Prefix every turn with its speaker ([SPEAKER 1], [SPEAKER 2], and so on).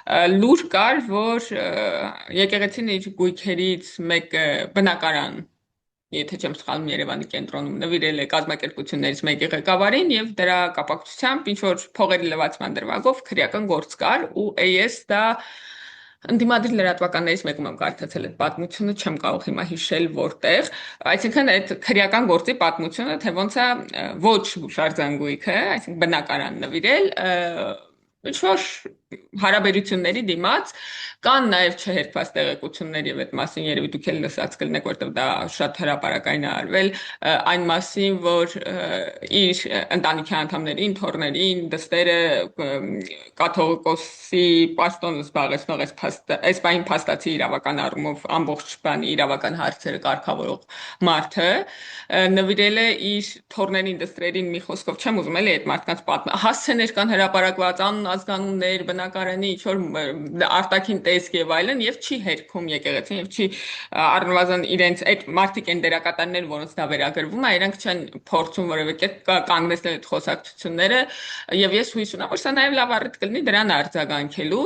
[SPEAKER 1] լուր կար, որ եկեղեցին իր գույքերից մեկը բնակարան, եթե չեմ սխալվում, Երևանի կենտրոնում նվիրել է կազմակերպություններից մեկի ղեկավարին եւ դրա կապակցությամբ ինչ որ փողերի լվացման դրվագով քրեական գործ կար ու էս դա ընդդիմադիր լրատվականներից մեկում եմ կարդացել այդ պատմությունը, չեմ կարող հիմա հիշել որտեղ, այսինքն այդ քրեական գործի պատմությունը, թե ոնց է ոչ հուշարձանգույքը, այսինքն բնակարան նվիրել, ինչ որ հարաբերությունների դիմաց կան նաև չհերքված տեղեկություններ եւ այդ մասին երևի դուք էլ լսած կլինեք, որտեղ դա շատ հրապարակային է արվել, այն մասին, որ իր ընտանիքի անդամներին, թոռներին, դստերը կաթողիկոսի պաշտոնը զբաղեցնող այս բային փաստացի իրավական առումով ամբողջ բանի իրավական հարցերը կարգավորող մարդը նվիրել է իր թոռներին, դստրերին, մի խոսքով չեմ ուզում էլի այդ մարդկանց հասցեներ կան հրապարակված, անուն, ազգանուններ, բնակարանի, ինչ որ արտաքին տեսք եւ այլն, եւ չի հերքում եկեղեցին եւ չի առնվազն իրենց այդ մարդիկ են դերակատարներ, որոնց դա վերագրվում է, իրենք չեն փորձում որևէ կերպ կանգնեցնել այդ խոսակցությունները եւ ես հույս ունեմ, որ սա նաեւ լավ առիթ կլինի դրան արձագանքելու